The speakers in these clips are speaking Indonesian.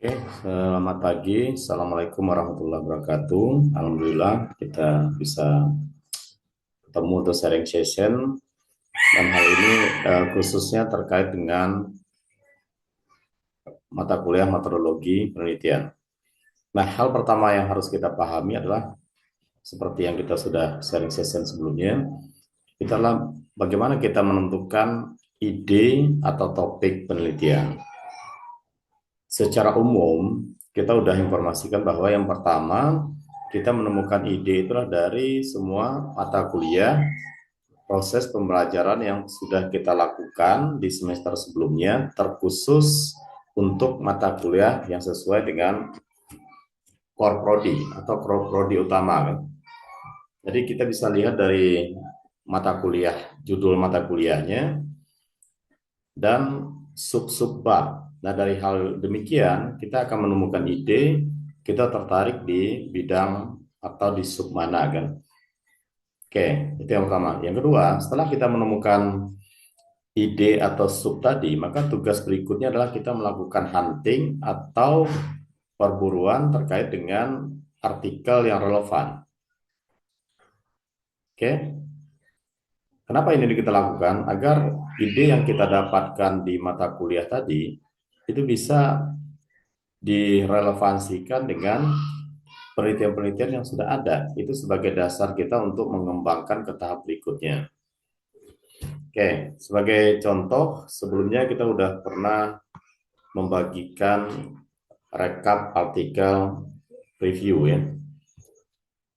Oke, selamat pagi. Assalamualaikum warahmatullahi wabarakatuh. Alhamdulillah kita bisa ketemu untuk sharing session dan hal ini khususnya terkait dengan mata kuliah metodologi penelitian. Nah, hal pertama yang harus kita pahami adalah seperti yang kita sudah sharing session sebelumnya, kita adalah bagaimana kita menentukan ide atau topik penelitian. Secara umum, kita sudah informasikan bahwa yang pertama, kita menemukan ide itulah dari semua mata kuliah, proses pembelajaran yang sudah kita lakukan di semester sebelumnya, terkhusus untuk mata kuliah yang sesuai dengan core prodi atau core prodi utama kan. Jadi kita bisa lihat dari mata kuliah, judul mata kuliahnya, dan sub-sub bab. Nah, dari hal demikian, kita akan menemukan ide, kita tertarik di bidang atau di sub mana kan. Oke, itu yang pertama. Yang kedua, setelah kita menemukan ide atau sub tadi, maka tugas berikutnya adalah kita melakukan hunting atau perburuan terkait dengan artikel yang relevan. Oke, kenapa ini kita lakukan? Agar ide yang kita dapatkan di mata kuliah tadi itu bisa direlevansikan dengan penelitian-penelitian yang sudah ada. Itu sebagai dasar kita untuk mengembangkan ke tahap berikutnya. Oke, sebagai contoh, sebelumnya kita sudah pernah membagikan rekap artikel review ya,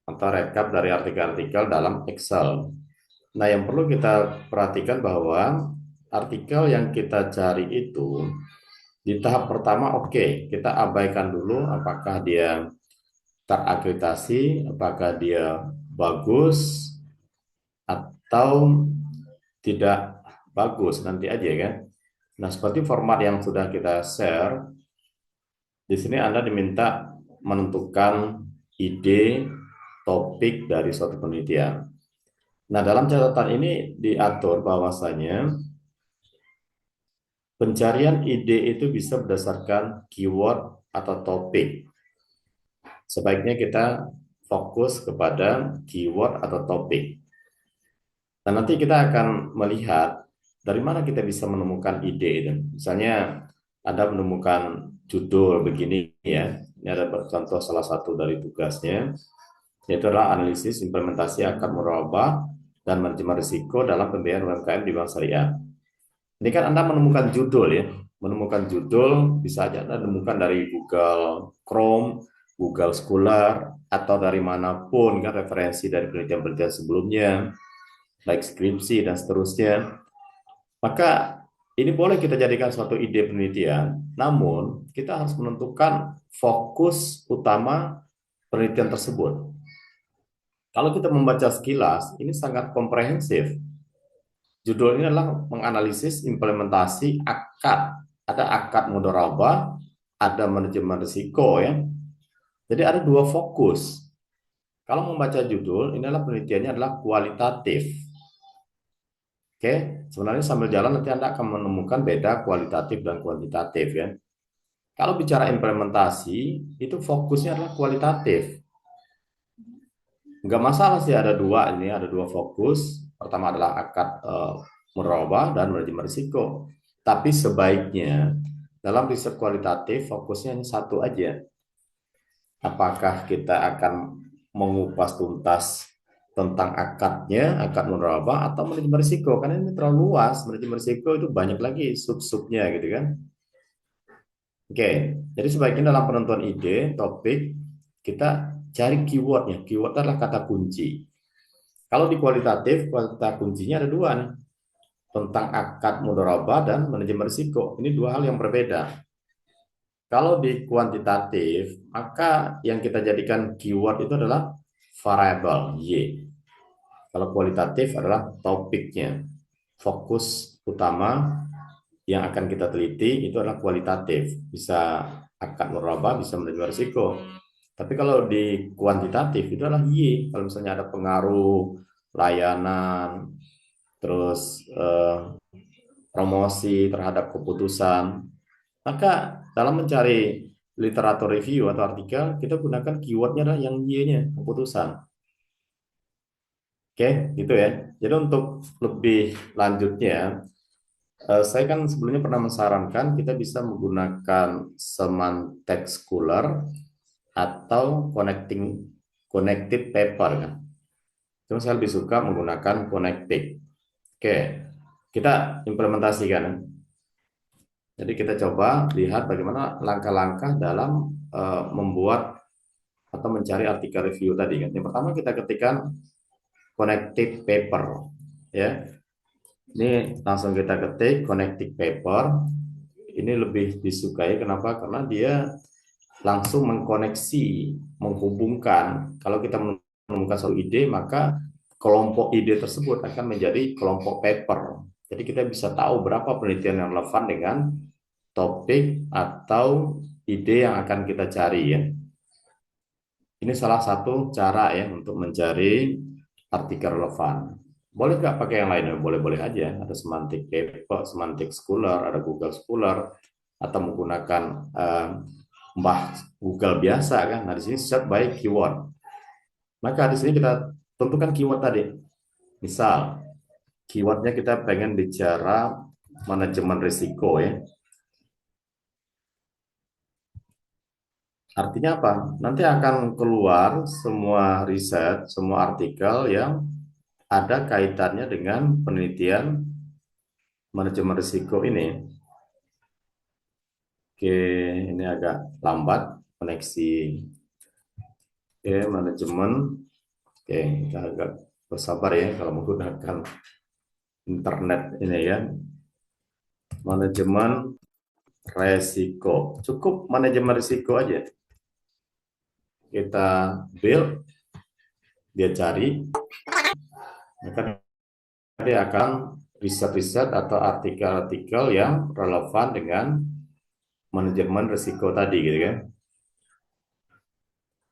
atau rekap dari artikel-artikel dalam Excel. Nah, yang perlu kita perhatikan bahwa artikel yang kita cari itu di tahap pertama oke, kita abaikan dulu apakah dia terakreditasi, apakah dia bagus atau tidak bagus, nanti aja kan. Nah, seperti format yang sudah kita share, di sini Anda diminta menentukan ide topik dari suatu penelitian. Nah, dalam catatan ini diatur bahwasanya pencarian ide itu bisa berdasarkan keyword atau topik. Sebaiknya kita fokus kepada keyword atau topik. Dan nanti kita akan melihat dari mana kita bisa menemukan ide itu. Misalnya Anda menemukan judul begini ya. Ini ada contoh salah satu dari tugasnya, yaitu adalah analisis implementasi akad murabah dan manajemen risiko dalam pembiayaan UMKM di Bank Syariah. Ini kan Anda menemukan judul ya. Menemukan judul bisa aja Anda temukan dari Google Chrome, Google Scholar, atau dari manapun kan referensi dari penelitian-penelitian sebelumnya, baik skripsi dan seterusnya. Maka ini boleh kita jadikan suatu ide penelitian, namun kita harus menentukan fokus utama penelitian tersebut. Kalau kita membaca sekilas, ini sangat komprehensif. Judul ini adalah menganalisis implementasi akad. Ada akad mudharabah, ada manajemen risiko ya. Jadi ada dua fokus. Kalau membaca judul, ini adalah penelitiannya adalah kualitatif. Oke, sebenarnya sambil jalan nanti Anda akan menemukan beda kualitatif dan kuantitatif ya. Kalau bicara implementasi, itu fokusnya adalah kualitatif. Nggak masalah sih ada dua ini, ada dua fokus. Pertama adalah akad murabah dan manajemen risiko. Tapi sebaiknya dalam riset kualitatif fokusnya hanya satu aja. Apakah kita akan mengupas tuntas tentang akadnya, akad murabah atau manajemen risiko? Karena ini terlalu luas, manajemen risiko itu banyak lagi sub-subnya gitu kan. Oke, jadi sebaiknya dalam penentuan ide, topik, kita cari keywordnya. Keyword adalah kata kunci. Kalau di kualitatif, kata kuncinya ada dua nih, tentang akad mudharabah dan manajemen risiko. Ini dua hal yang berbeda. Kalau di kuantitatif, maka yang kita jadikan keyword itu adalah variable Y. Kalau kualitatif adalah topiknya. Fokus utama yang akan kita teliti itu adalah kualitatif. Bisa akad murabah, bisa manajemen risiko. Tapi kalau di kuantitatif itu adalah Y. Kalau misalnya ada pengaruh layanan, terus promosi terhadap keputusan, maka dalam mencari literatur review atau artikel, kita gunakan keywordnya adalah yang Y-nya, keputusan. Oke, gitu ya. Jadi untuk lebih lanjutnya, saya kan sebelumnya pernah mensarankan kita bisa menggunakan semantic scholar atau connected paper kan. Cuma saya lebih suka menggunakan connected. Oke, kita implementasikan. Jadi kita coba lihat bagaimana langkah-langkah dalam membuat atau mencari artikel review tadi kan. Yang pertama kita ketikkan connected paper ya. Ini langsung kita ketik connected paper. Ini lebih disukai kenapa? Karena dia langsung mengkoneksi, menghubungkan. Kalau kita menemukan suatu ide, maka kelompok ide tersebut akan menjadi kelompok paper. Jadi kita bisa tahu berapa penelitian yang relevan dengan topik atau ide yang akan kita cari ya. Ini salah satu cara ya untuk mencari artikel relevan. Boleh nggak pakai yang lainnya? Boleh-boleh aja. Ada semantic paper, semantic scholar, ada Google Scholar, atau menggunakan Mbah Google biasa kan. Nah di sini search by keyword. Maka di sini kita tentukan keyword tadi. Misal keywordnya kita pengen bicara manajemen risiko ya. Artinya apa? Nanti akan keluar semua riset, semua artikel yang ada kaitannya dengan penelitian manajemen risiko ini. Oke, ini agak lambat koneksi. Oke, manajemen. Oke, kita agak bersabar ya kalau menggunakan internet ini ya. Manajemen resiko. Cukup manajemen risiko aja. Kita build, dia cari, maka dia akan riset-riset atau artikel-artikel yang relevan dengan manajemen risiko tadi gitu kan.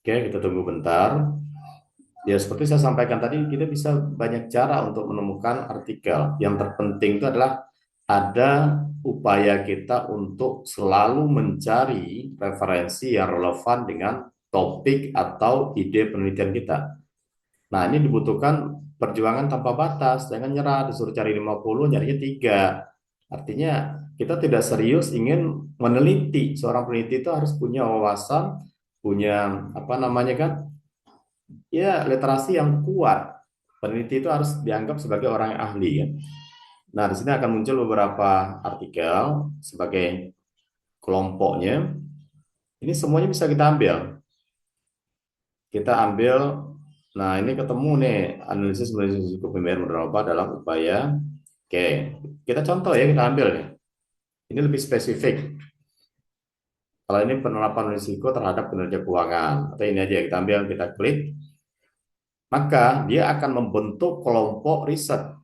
Oke, kita tunggu bentar. Ya seperti saya sampaikan tadi, kita bisa banyak cara untuk menemukan artikel. Yang terpenting itu adalah ada upaya kita untuk selalu mencari referensi yang relevan dengan topik atau ide penelitian kita. Nah, ini dibutuhkan perjuangan tanpa batas. Jangan nyerah, disuruh cari 50, nyarinya 3. Artinya, kita tidak serius ingin meneliti. Seorang peneliti itu harus punya wawasan, punya apa namanya kan? Ya, literasi yang kuat. Peneliti itu harus dianggap sebagai orang yang ahli ya. Nah, di sini akan muncul beberapa artikel sebagai kelompoknya. Ini semuanya bisa kita ambil. Kita ambil, nah ini ketemu nih analisis risiko pembiayaan modal apa dalam upaya. Oke, kita contoh ya, kita ambil nih. Ini lebih spesifik. Kalau ini penerapan risiko terhadap kinerja keuangan, atau ini aja kita ambil, kita klik, maka dia akan membentuk kelompok riset.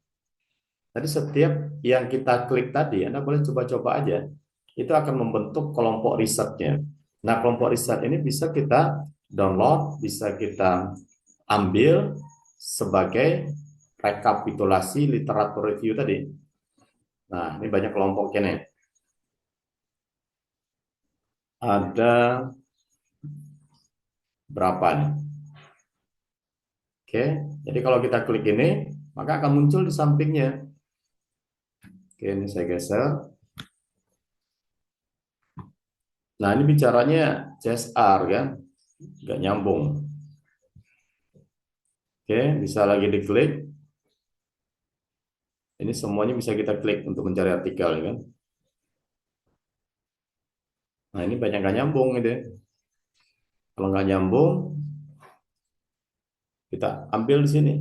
Jadi setiap yang kita klik tadi, Anda boleh coba-coba aja, itu akan membentuk kelompok risetnya. Nah, kelompok riset ini bisa kita download, bisa kita ambil sebagai rekapitulasi literatur review tadi. Nah, ini banyak kelompoknya nih. Ada berapa nih? Oke, jadi kalau kita klik ini, maka akan muncul di sampingnya. Oke, ini saya geser. Nah, ini bicaranya CSR kan, nggak nyambung. Oke, bisa lagi diklik. Ini semuanya bisa kita klik untuk mencari artikel kan. Nah, ini banyak nggak nyambung gitu ya. Kalau nggak nyambung, kita ambil di sini.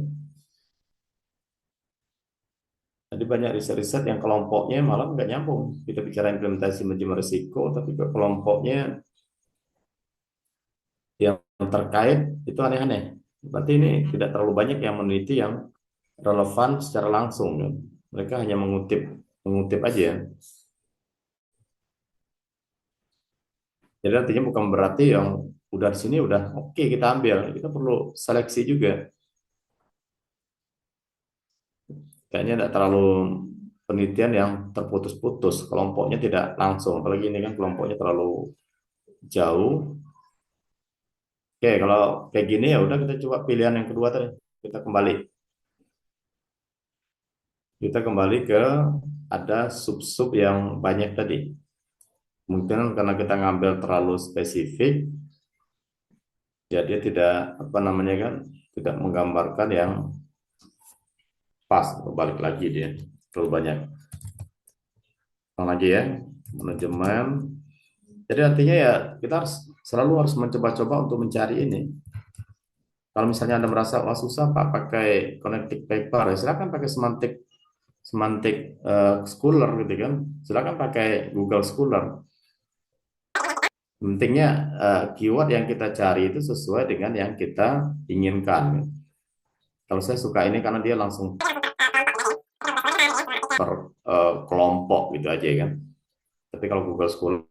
Jadi banyak riset-riset yang kelompoknya malah nggak nyambung. Kita bicara implementasi manajemen risiko, tapi ke kelompoknya yang terkait itu aneh-aneh. Berarti ini tidak terlalu banyak yang meneliti yang relevan secara langsung. Kan? Mereka hanya mengutip mengutip aja. Jadi artinya bukan berarti yang udah di sini udah oke kita ambil. Kita perlu seleksi juga. Kayaknya tidak terlalu penelitian yang terputus-putus. Kelompoknya tidak langsung. Apalagi ini kan kelompoknya terlalu jauh. Oke, kalau kayak gini ya udah kita coba pilihan yang kedua tadi. Kita kembali. Kita kembali ke ada sub-sub yang banyak tadi. Mungkin karena kita ngambil terlalu spesifik, jadi dia tidak apa namanya kan, tidak menggambarkan yang pas. Balik lagi dia terlalu banyak. Ulang lagi ya, manajemen. Jadi artinya ya kita harus selalu harus mencoba-coba untuk mencari ini. Kalau misalnya Anda merasa wah susah Pak pakai connecting paper, ya silakan pakai semantik semantik Scholar gitu kan. Silakan pakai Google Scholar. Pentingnya keyword yang kita cari itu sesuai dengan yang kita inginkan. Kalau saya suka ini karena dia langsung per kelompok gitu aja kan. Tapi kalau Google Scholar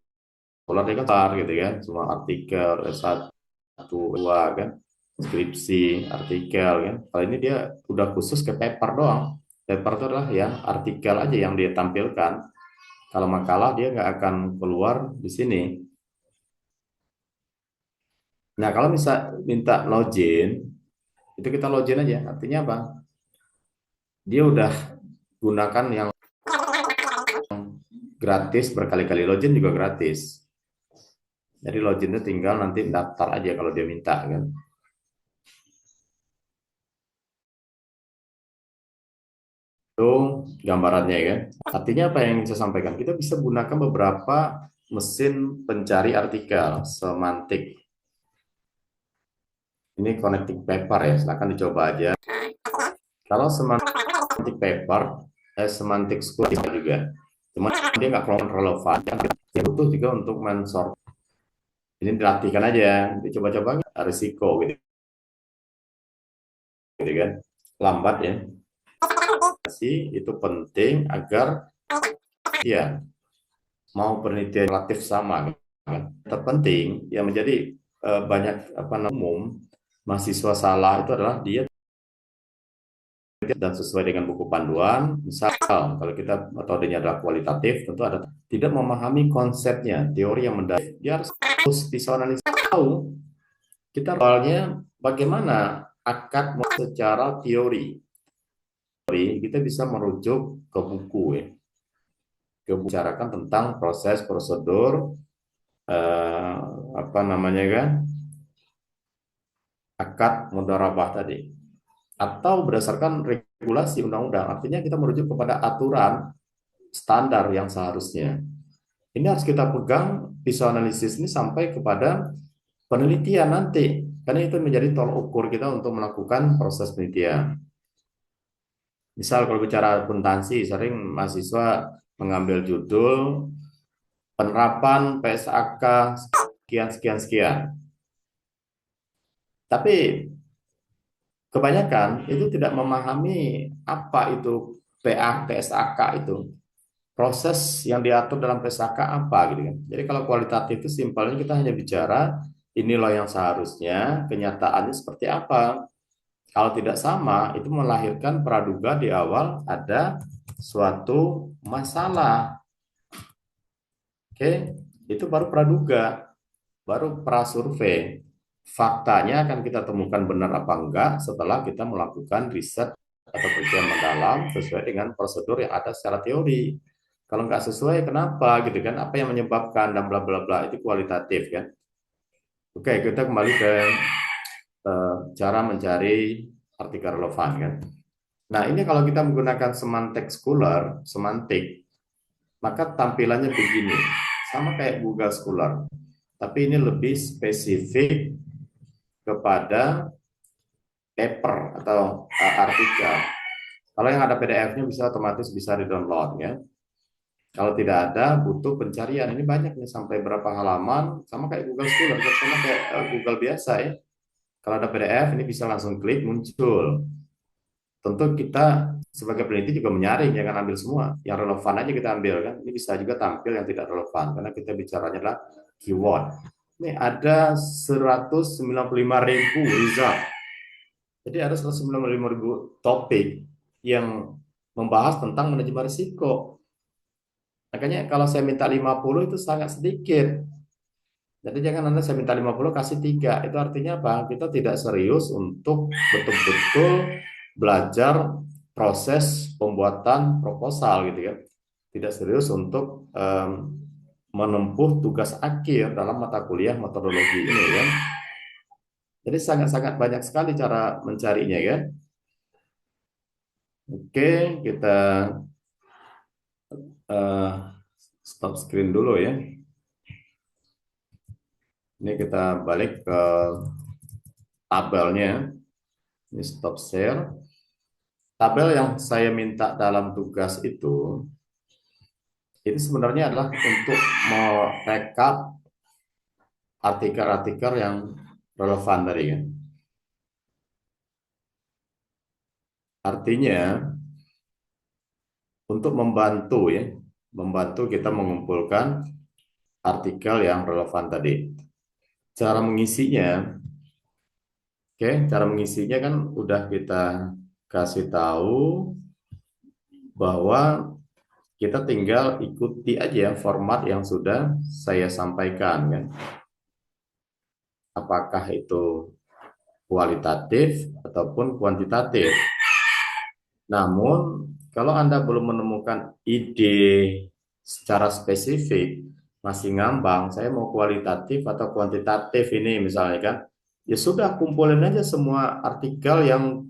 dia kan tar gitu kan, semua artikel satu dua kan, skripsi, artikel kan. Kalau ini dia udah khusus ke paper doang. Paper itu adalah yang artikel aja yang dia tampilkan. Kalau makalah dia nggak akan keluar di sini. Nah kalau bisa minta login, itu kita login aja. Artinya apa? Dia udah gunakan yang gratis berkali-kali, login juga gratis. Jadi loginnya tinggal nanti daftar aja kalau dia minta kan. Itu gambarannya ya. Artinya apa yang saya sampaikan? Kita bisa gunakan beberapa mesin pencari artikel semantik. Ini connecting paper ya, silahkan dicoba aja. Kalau semantik paper, semantik school juga. Cuma dia nggak terlalu relevan. Dia butuh juga untuk mensort. Ini dilatihkan aja, dicoba-coba risiko gitu, gitu kan. Lambat ya. Itu penting agar ya mau penelitian relatif sama kan. Terpenting yang menjadi banyak apa namanya umum mahasiswa salah itu adalah dia dan sesuai dengan buku panduan. Misal kalau kita metodenya adalah kualitatif, tentu ada tidak memahami konsepnya, teori yang mendasar. Dia harus bisa analisis tahu kita awalnya bagaimana akad secara teori. Kita bisa merujuk ke buku ya, ke bicarakan tentang proses prosedur eh, apa namanya kan akad mudharabah tadi atau berdasarkan regulasi undang-undang artinya kita merujuk kepada aturan standar yang seharusnya ini harus kita pegang visual analisis ini sampai kepada penelitian nanti karena itu menjadi tolok ukur kita untuk melakukan proses penelitian misal kalau bicara akuntansi sering mahasiswa mengambil judul penerapan PSAK sekian sekian sekian tapi kebanyakan itu tidak memahami apa itu PSAK itu proses yang diatur dalam PSAK apa gitu kan. Jadi kalau kualitatif itu simpelnya kita hanya bicara ini loh yang seharusnya kenyataannya seperti apa. Kalau tidak sama itu melahirkan praduga di awal ada suatu masalah. Oke, itu baru praduga, baru prasurvei. Faktanya akan kita temukan benar apa enggak setelah kita melakukan riset atau penelitian mendalam sesuai dengan prosedur yang ada secara teori. Kalau nggak sesuai, kenapa gitu kan? Apa yang menyebabkan dan bla bla bla itu kualitatif kan? Oke, kita kembali ke cara mencari artikel relevan kan. Nah, ini kalau kita menggunakan semantik Scholar, semantik, maka tampilannya begini. Sama kayak Google Scholar. Tapi ini lebih spesifik kepada paper atau artikel. Kalau yang ada PDF-nya bisa otomatis bisa di-download ya. Kalau tidak ada butuh pencarian. Ini banyak nih sampai berapa halaman sama kayak Google Scholar, sama kayak Google biasa ya. Kalau ada PDF ini bisa langsung klik muncul. Tentu kita sebagai peneliti juga menyaring jangan ambil semua. Yang relevan aja kita ambil kan. Ini bisa juga tampil yang tidak relevan karena kita bicaranya adalah keyword. Ini ada 195.000 result. Jadi ada 195.000 topik yang membahas tentang manajemen risiko. Makanya kalau saya minta 50 itu sangat sedikit. Jadi jangan Anda saya minta 50 kasih 3. Itu artinya apa? Kita tidak serius untuk betul-betul belajar proses pembuatan proposal gitu ya. Tidak serius untuk menempuh tugas akhir dalam mata kuliah metodologi ini ya. Jadi sangat-sangat banyak sekali cara mencarinya ya. Oke, kita eh, stop screen dulu ya. Ini kita balik ke tabelnya. Ini stop share. Tabel yang saya minta dalam tugas itu sebenarnya adalah untuk merekap artikel-artikel yang relevan tadi ya. Artinya untuk membantu ya, membantu kita mengumpulkan artikel yang relevan tadi. Cara mengisinya, oke, cara mengisinya kan udah kita kasih tahu bahwa kita tinggal ikuti aja format yang sudah saya sampaikan kan. Apakah itu kualitatif ataupun kuantitatif. Namun, kalau Anda belum menemukan ide secara spesifik, masih ngambang, saya mau kualitatif atau kuantitatif ini misalnya kan, ya sudah kumpulin aja semua artikel yang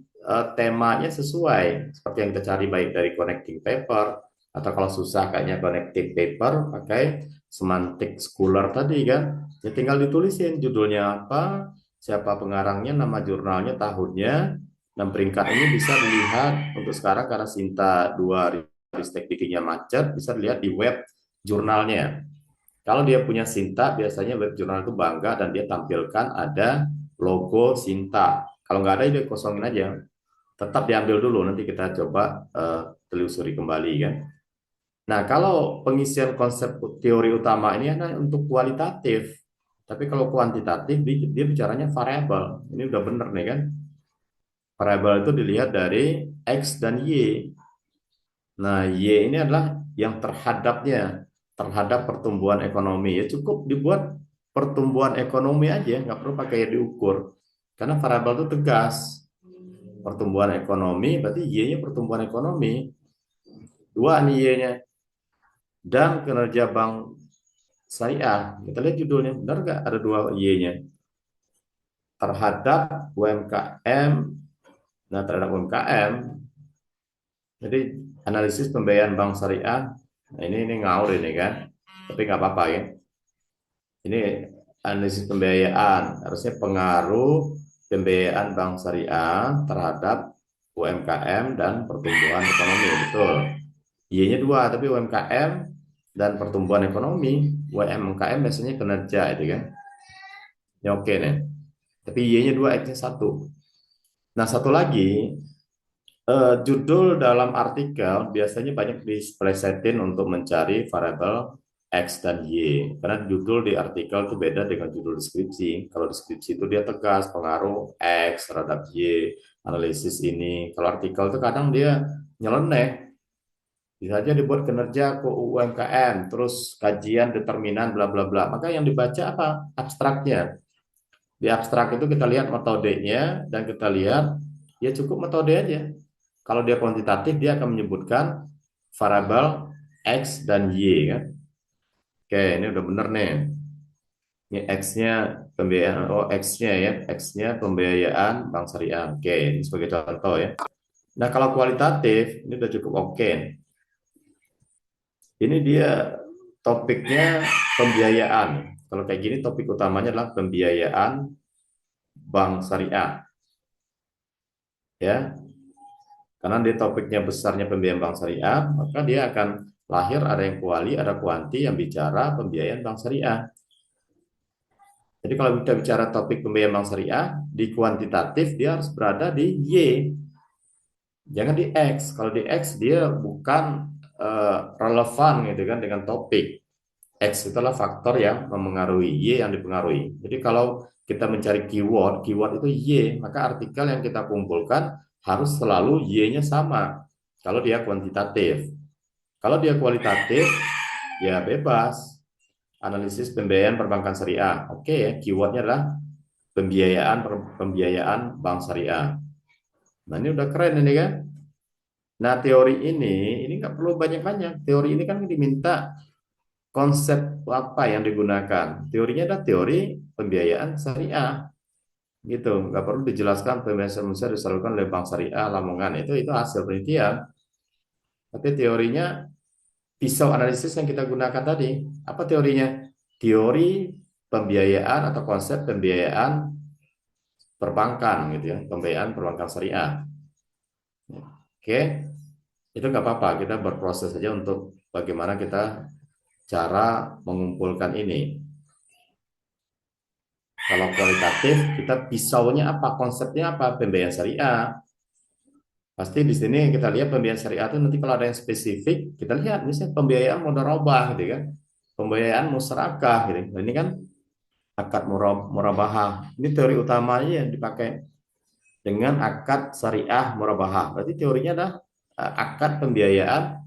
temanya sesuai, seperti yang kita cari baik dari connecting paper, atau kalau susah kayaknya connecting paper, pakai semantic scholar tadi kan, ya tinggal ditulisin judulnya apa, siapa pengarangnya, nama jurnalnya, tahunnya, dan peringkat ini bisa dilihat untuk sekarang karena Sinta 2 ristek dikitnya macet, bisa dilihat di web jurnalnya. Kalau dia punya Sinta, biasanya web jurnal itu bangga dan dia tampilkan ada logo Sinta. Kalau nggak ada, dia kosongin aja. Tetap diambil dulu, nanti kita coba telusuri kembali kan. Nah, kalau pengisian konsep teori utama ini hanya untuk kualitatif. Tapi kalau kuantitatif, dia bicaranya variabel. Ini udah bener nih kan. Variabel itu dilihat dari X dan Y. Nah, Y ini adalah yang terhadapnya, terhadap pertumbuhan ekonomi. Ya cukup dibuat pertumbuhan ekonomi aja, nggak perlu pakai diukur. Karena variabel itu tegas. Pertumbuhan ekonomi, berarti Y-nya pertumbuhan ekonomi. Dua nih Y-nya. Dan kinerja bank syariah. Kita lihat judulnya, benar nggak ada dua Y-nya? Terhadap UMKM. Nah, terhadap UMKM, jadi analisis pembiayaan bank syariah, nah ini ngawur ini kan, tapi nggak apa-apa ya. Ini analisis pembiayaan, harusnya pengaruh pembiayaan bank syariah terhadap UMKM dan pertumbuhan ekonomi, betul. Y-nya dua, tapi UMKM dan pertumbuhan ekonomi, UMKM biasanya kinerja itu kan. Ya oke nih. Tapi Y-nya dua, X-nya satu. Nah, satu lagi, judul dalam artikel biasanya banyak displesetin untuk mencari variabel X dan Y. Karena judul di artikel itu beda dengan judul deskripsi. Kalau deskripsi itu dia tegas, pengaruh X terhadap Y, analisis ini. Kalau artikel itu kadang dia nyeleneh. Bisa aja dibuat kinerja ke UMKM, terus kajian determinan bla bla bla. Maka yang dibaca apa? Abstraknya. Di abstrak itu kita lihat metodenya dan kita lihat ya cukup metode aja. Kalau dia kuantitatif, dia akan menyebutkan variabel X dan Y kan. Oke, ini udah bener nih. Ini X-nya pembiayaan, oh X-nya ya, X-nya pembiayaan bank syariah. Oke, ini sebagai contoh ya. Nah, kalau kualitatif, ini udah cukup oke. Ini dia topiknya pembiayaan. Kalau kayak gini topik utamanya adalah pembiayaan bank syariah. Ya, karena dia topiknya besarnya pembiayaan bank syariah, maka dia akan lahir ada yang kuali, ada kuanti yang bicara pembiayaan bank syariah. Jadi kalau kita bicara topik pembiayaan bank syariah, di kuantitatif dia harus berada di Y, jangan di X. Kalau di X dia bukan relevan gitu kan dengan topik. X itulah faktor yang memengaruhi, Y yang dipengaruhi. Jadi kalau kita mencari keyword, keyword itu Y, maka artikel yang kita kumpulkan harus selalu Y-nya sama. Kalau dia kuantitatif. Kalau dia kualitatif, ya bebas. analisis pembiayaan perbankan syariah. Oke ya, keywordnya adalah pembiayaan bank syariah. Nah ini udah keren ini kan. Nah teori ini nggak perlu banyak-banyak. Teori ini kan diminta konsep apa yang digunakan. Teorinya adalah teori pembiayaan syariah. Gitu, nggak perlu dijelaskan pembiayaan manusia disalurkan oleh bank syariah Lamongan. Itu hasil penelitian. Tapi teorinya pisau analisis yang kita gunakan tadi. Apa teorinya? Teori pembiayaan atau konsep pembiayaan perbankan gitu ya, pembiayaan perbankan syariah. Oke, itu nggak apa-apa, kita berproses saja untuk bagaimana kita cara mengumpulkan ini. Kalau kualitatif, kita pisaunya apa, konsepnya apa, pembiayaan syariah. Pasti di sini kita lihat pembiayaan syariah itu nanti kalau ada yang spesifik, kita lihat misalnya pembiayaan mudharabah gitu kan, pembiayaan musyarakah gitu. Nah, ini kan akad murabahah. Ini teori utamanya yang dipakai dengan akad syariah murabahah. Berarti teorinya adalah akad pembiayaan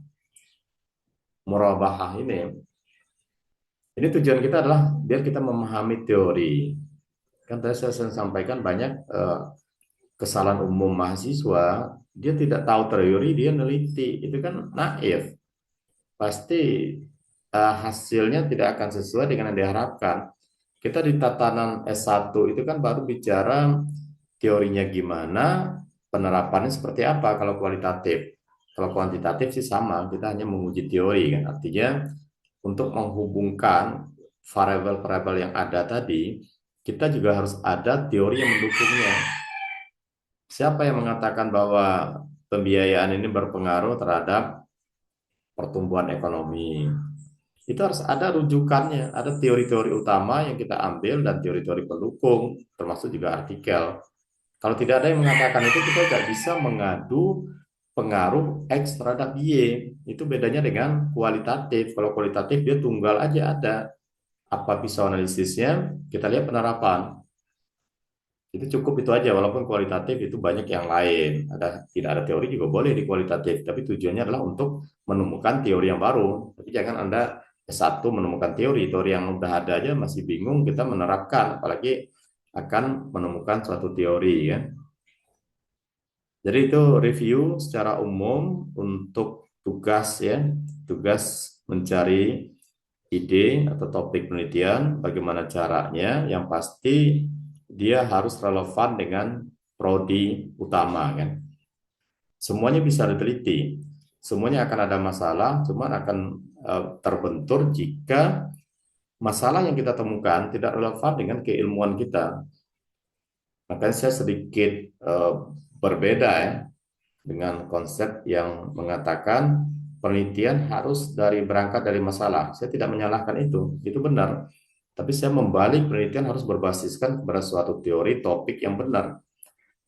murabahah ini. Ini tujuan kita adalah biar kita memahami teori. Kan tadi saya sampaikan banyak kesalahan umum mahasiswa, dia tidak tahu teori, dia neliti. Itu kan naif. Pasti hasilnya tidak akan sesuai dengan yang diharapkan. Kita di tatanan S1 itu kan baru bicara teorinya gimana, penerapannya seperti apa kalau kualitatif. Kalau kuantitatif sih sama, kita hanya menguji teori kan. Artinya untuk menghubungkan variabel-variabel yang ada tadi, kita juga harus ada teori yang mendukungnya. Siapa yang mengatakan bahwa pembiayaan ini berpengaruh terhadap pertumbuhan ekonomi? Itu harus ada rujukannya, ada teori-teori utama yang kita ambil dan teori-teori pendukung, termasuk juga artikel. Kalau tidak ada yang mengatakan itu, kita tidak bisa mengadu pengaruh X terhadap Y. Itu bedanya dengan kualitatif. Kalau kualitatif dia tunggal aja ada. Apa pisau analisisnya, kita lihat penerapan. Itu cukup itu aja, walaupun kualitatif itu banyak yang lain. Tidak ada teori juga boleh di kualitatif, tapi tujuannya adalah untuk menemukan teori yang baru. Tapi jangan Anda satu menemukan teori yang udah ada aja masih bingung kita menerapkan, apalagi akan menemukan suatu teori ya. Jadi itu review secara umum untuk tugas ya, tugas mencari ide atau topik penelitian, bagaimana caranya, yang pasti dia harus relevan dengan prodi utama kan. Semuanya bisa diteliti, semuanya akan ada masalah, cuman akan terbentur jika masalah yang kita temukan tidak relevan dengan keilmuan kita. Makanya saya sedikit berbeda ya dengan konsep yang mengatakan penelitian harus berangkat dari masalah. Saya tidak menyalahkan itu benar. Tapi saya membalik, penelitian harus berbasiskan kepada suatu teori topik yang benar.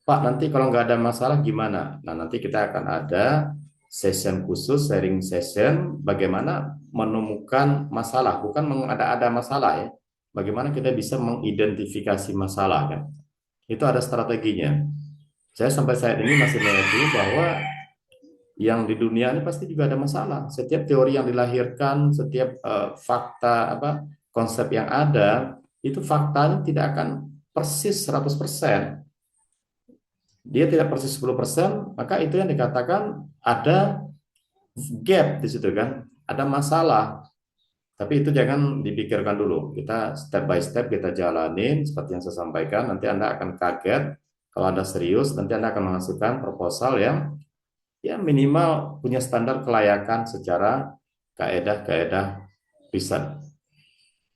Pak, nanti kalau nggak ada masalah gimana? Nah, nanti kita akan ada session khusus, sharing session, bagaimana menemukan masalah, bukan mengada-ada masalah ya. Bagaimana kita bisa mengidentifikasi masalah kan? Itu ada strateginya. Saya sampai saat ini masih meyakini bahwa yang di dunia ini pasti juga ada masalah. Setiap teori yang dilahirkan, setiap fakta konsep yang ada, itu faktanya tidak akan persis 100%. Dia tidak persis 10%, maka itu yang dikatakan ada gap di situ kan, ada masalah. Tapi itu jangan dipikirkan dulu. Kita step by step kita jalanin seperti yang saya sampaikan. Nanti Anda akan kaget kalau Anda serius, nanti Anda akan menghasilkan proposal yang ya minimal punya standar kelayakan secara kaedah-kaedah riset.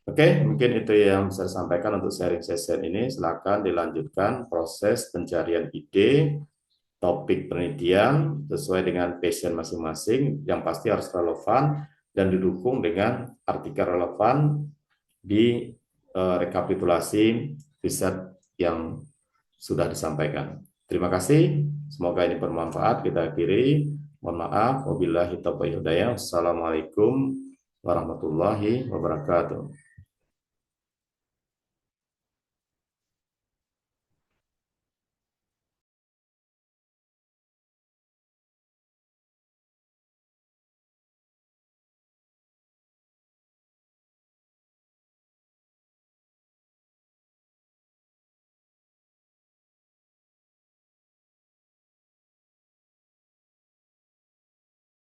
Oke, mungkin itu yang bisa saya sampaikan untuk sharing session ini. Silakan dilanjutkan proses pencarian ide, topik penelitian sesuai dengan passion masing-masing, yang pasti harus relevan dan didukung dengan artikel relevan di rekapitulasi riset yang sudah disampaikan. Terima kasih, semoga ini bermanfaat. Kita akhiri. Mohon maaf, wabillahi taufiq wal hidayah. Assalamualaikum warahmatullahi wabarakatuh.